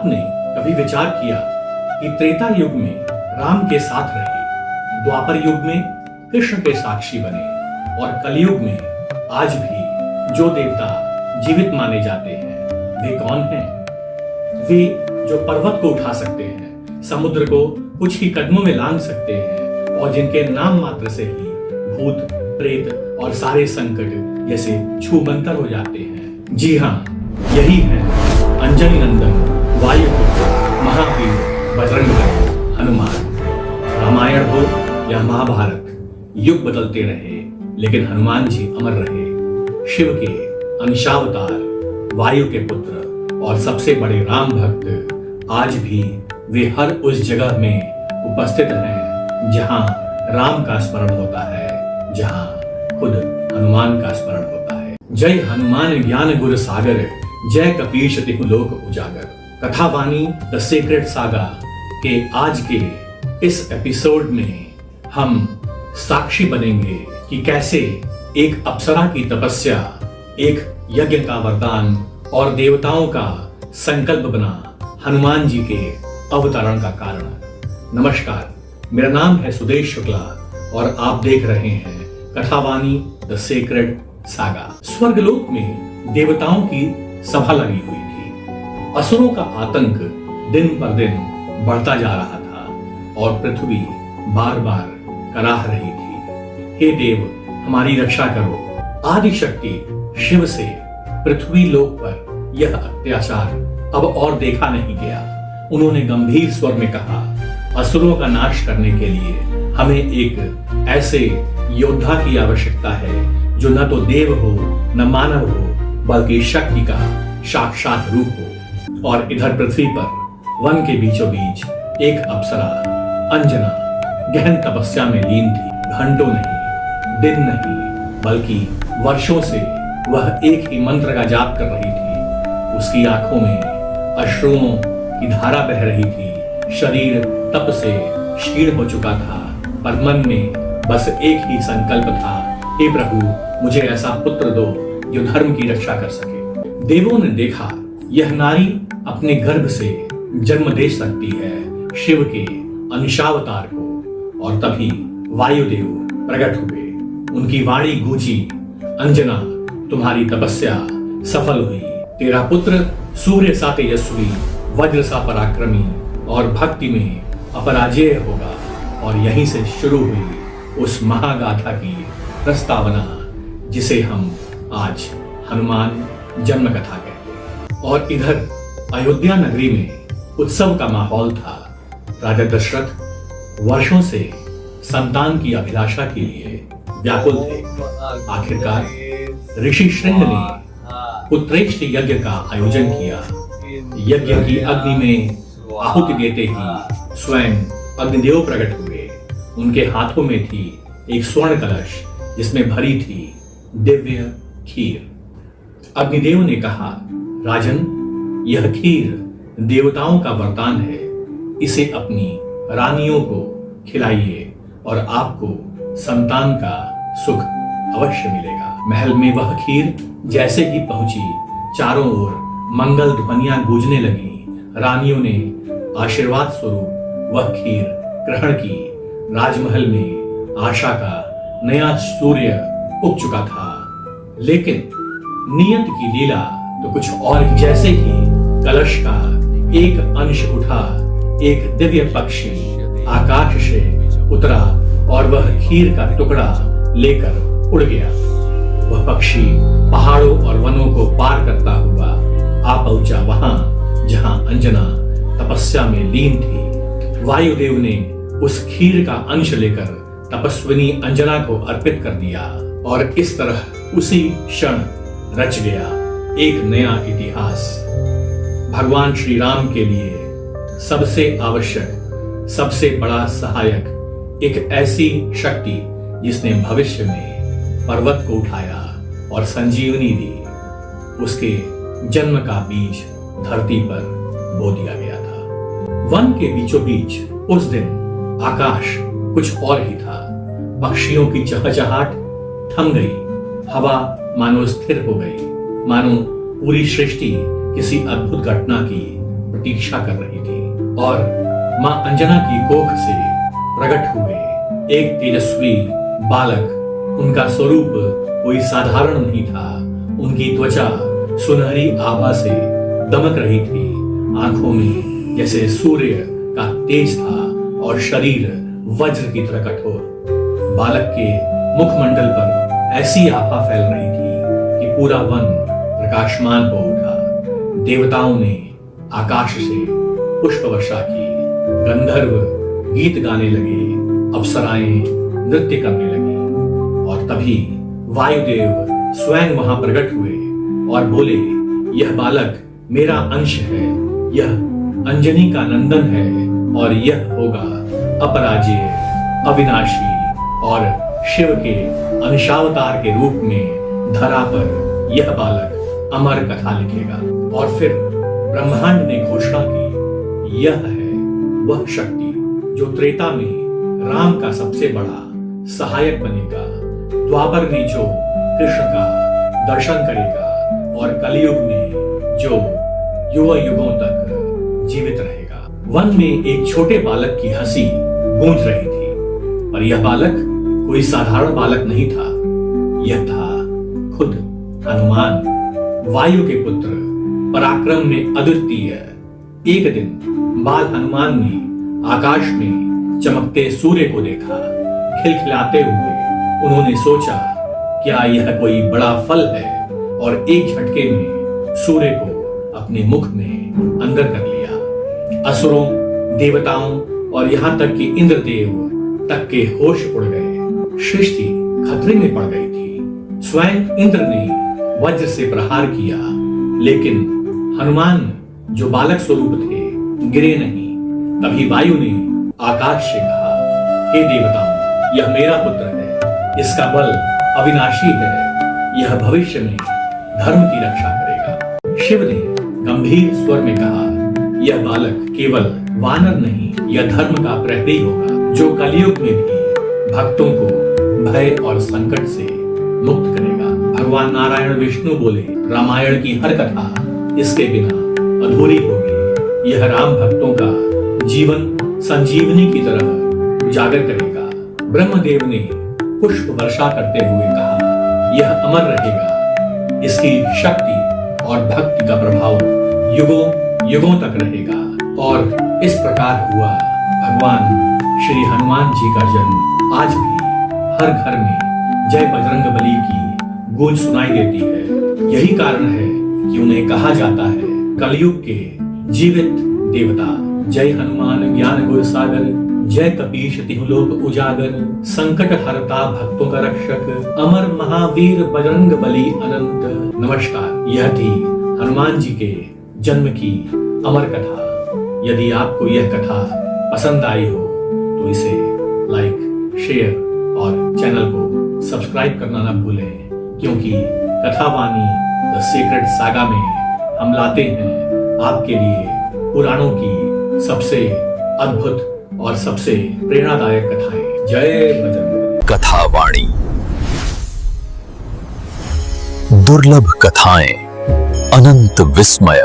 आपने कभी विचार किया कि त्रेता युग में राम के साथ रहे, द्वापर युग में कृष्ण के साक्षी बने और कलयुग में आज भी जो देवता जीवित माने जाते हैं वे कौन हैं? वे जो पर्वत को उठा सकते हैं, समुद्र को कुछ ही कदमों में लांघ सकते हैं और जिनके नाम मात्र से ही भूत प्रेत और सारे संकट जैसे छूमंतर हो जाते हैं। जी हाँ, यही है अंजनी नंदन वायुपुत्र महावीर बजरंगबली हनुमान। रामायण हो या महाभारत, युग बदलते रहे लेकिन हनुमान जी अमर रहे। शिव के अंशावतार, वायु के पुत्र और सबसे बड़े राम भक्त आज भी वे हर उस जगह में उपस्थित हैं जहां राम का स्मरण होता है, जहां खुद हनुमान का स्मरण होता है। जय हनुमान ज्ञान गुर सागर, जय कपीश तिहु लोक उजागर। कथावाणी द सीक्रेट सागा के आज के इस एपिसोड में हम साक्षी बनेंगे कि कैसे एक अप्सरा की तपस्या, एक यज्ञ का वरदान और देवताओं का संकल्प बना हनुमान जी के अवतरण का कारण। नमस्कार, मेरा नाम है सुदेश शुक्ला और आप देख रहे हैं कथावाणी द सीक्रेट सागा। स्वर्गलोक में देवताओं की सभा लगी हुई थी। असुरों का आतंक दिन पर दिन बढ़ता जा रहा था और पृथ्वी बार बार कराह रही थी, हे देव हमारी रक्षा करो। आदि शक्ति शिव से पृथ्वी लोक पर यह अत्याचार अब और देखा नहीं गया। उन्होंने गंभीर स्वर में कहा, असुरों का नाश करने के लिए हमें एक ऐसे योद्धा की आवश्यकता है जो न तो देव हो न मानव हो बल्कि शक्ति का साक्षात रूप हो। और इधर पृथ्वी पर वन के बीचों बीच एक अप्सरा अंजना गहन तपस्या में लीन थी। घंटों नहीं, दिन नहीं, बल्कि वर्षों से वह एक ही मंत्र का जाप कर रही थी। उसकी आंखों में अश्रुओं की धारा बह रही थी। शरीर तप से क्षीण हो चुका था, पर मन में बस एक ही संकल्प था, हे प्रभु मुझे ऐसा पुत्र दो जो धर्म की रक्षा कर सके। देवों ने देखा यह नारी अपने गर्भ से जन्म दे सकती है शिव के अंशावतार को। और तभी वायुदेव प्रकट हुए। उनकी वाणी गूंजी, अंजना तुम्हारी तपस्या सफल हुई। तेरा पुत्र सूर्य सा तेजस्वी, वज्र सा पराक्रमी और भक्ति में अपराजेय होगा। और यहीं से शुरू हुई उस महागाथा की प्रस्तावना जिसे हम आज हनुमान जन्म कथा कहते हैं। और इधर अयोध्या नगरी में उत्सव का माहौल था। राजा दशरथ वर्षों से संतान की अभिलाषा के लिए व्याकुल थे। आखिरकार ऋषि श्रृंग ने पुत्रेष्ठ यज्ञ का आयोजन किया। यज्ञ की अग्नि में आहुति देते ही स्वयं अग्निदेव प्रकट हुए। उनके हाथों में थी एक स्वर्ण कलश जिसमें भरी थी दिव्य खीर। अग्निदेव ने कहा, राजन यह खीर देवताओं का वरदान है, इसे अपनी रानियों को खिलाइए और आपको संतान का सुख अवश्य मिलेगा। महल में वह खीर जैसे ही पहुंची, चारों ओर मंगल ध्वनियां गूंजने लगी। रानियों ने आशीर्वाद स्वरूप वह खीर ग्रहण की। राजमहल में आशा का नया सूर्य उग चुका था। लेकिन नियत की लीला तो कुछ और ही। जैसे ही कलश का एक अंश उठा, एक दिव्य पक्षी आकाश से उतरा और वह खीर का टुकड़ा लेकर उड़ गया। वह पक्षी पहाड़ों और वनों को पार करता हुआ आ पहुंचा वहां जहां अंजना तपस्या में लीन थी। वायुदेव ने उस खीर का अंश लेकर तपस्विनी अंजना को अर्पित कर दिया और इस तरह उसी क्षण रच गया एक नया इतिहास। भगवान श्री राम के लिए सबसे आवश्यक, सबसे बड़ा सहायक एक ऐसी शक्ति जिसने भविष्य में पर्वत को उठाया और संजीवनी दी, उसके जन्म का बीज धरती पर बो दिया गया था। वन के बीचों बीच उस दिन आकाश कुछ और ही था। पक्षियों की चहचहाट थम गई। हवा मानो स्थिर हो गई, मानो पूरी सृष्टि किसी अद्भुत घटना की प्रतीक्षा कर रही थी और मां अंजना की कोख से प्रकट हुए एक तेजस्वी बालक। उनका स्वरूप कोई साधारण नहीं था। उनकी त्वचा सुनहरी आभा से दमक रही थी, आंखों में जैसे सूर्य का तेज था और शरीर वज्र की तरह कठोर। बालक के मुखमंडल पर ऐसी आभा फैल रही थी कि पूरा वन प्रकाशमान हो उठा। देवताओं ने आकाश से पुष्प वर्षा की, गंधर्व गीत गाने लगे, अप्सराएं नृत्य करने लगी और तभी वायुदेव स्वयं वहां प्रकट हुए और बोले, यह बालक मेरा अंश है, यह अंजनी का नंदन है और यह होगा अपराजेय, अविनाशी और शिव के अंशावतार के रूप में धरा पर यह बालक अमर कथा लिखेगा। और फिर ब्रह्मांड ने घोषणा की, यह है वह शक्ति जो त्रेता में राम का सबसे बड़ा सहायक बनेगा, द्वापर में जो कृष्ण का दर्शन करेगा और कलयुग में जो युग युगों तक जीवित रहेगा। वन में एक छोटे बालक की हंसी गूंज रही थी, पर यह बालक कोई साधारण बालक नहीं था। यह था खुद हनुमान, वायु के पुत्र, पराक्रम में अद्वितीय। एक दिन बाल हनुमान ने आकाश में चमकते सूर्य को देखा। खिलखिलाते हुए उन्होंने सोचा, क्या यह कोई बड़ा फल है, और एक झटके में सूर्य को अपने मुख में अंदर कर लिया। असुरों, देवताओं और यहाँ तक कि इंद्रदेव तक के होश उड़ गए। सृष्टि खतरे में पड़ गई थी। स्वयं इंद्र ने वज्र से प्रहार किया, लेकिन हनुमान जो बालक स्वरूप थे गिरे नहीं। तभी वायु ने आकाश से कहा, हे देवताओं, यह मेरा पुत्र है, इसका बल अविनाशी है, यह भविष्य में धर्म की रक्षा करेगा। शिव ने गंभीर स्वर में कहा, यह बालक केवल वानर नहीं, यह धर्म का प्रहरी होगा, जो कलयुग में भी भक्तों को भय और संकट से मुक्त करेगा। भगवान नारायण विष्णु बोले, रामायण की हर कथा इसके बिना अधूरी होगी। यह राम भक्तों का जीवन संजीवनी की तरह उजागर करेगा। ब्रह्मदेव ने पुष्प वर्षा करते हुए कहा, यह अमर रहेगा, इसकी शक्ति और भक्ति का प्रभाव युगों युगों तक रहेगा। और इस प्रकार हुआ भगवान श्री हनुमान जी का जन्म। आज भी हर घर में जय बजरंग बली की गूंज सुनाई देती है। यही कारण है कि उन्हें कहा जाता है कलयुग के जीवित देवता। जय हनुमान ज्ञान गुण सागर, जय कपीश तिहुलोक उजागर, संकट हरता भक्तों का रक्षक, अमर महावीर बजरंग बली अनंत। नमस्कार, यह थी हनुमान जी के जन्म की अमर कथा। यदि आपको यह कथा पसंद आई हो तो इसे लाइक, शेयर और चैनल को सब्सक्राइब करना न भूलें, क्योंकि कथावाणी द सीक्रेट सागा में हम लाते हैं आपके लिए पुराणों की सबसे अद्भुत और सबसे प्रेरणादायक कथाएं। जय बजरंग। कथावाणी, दुर्लभ कथाएं, अनंत विस्मय।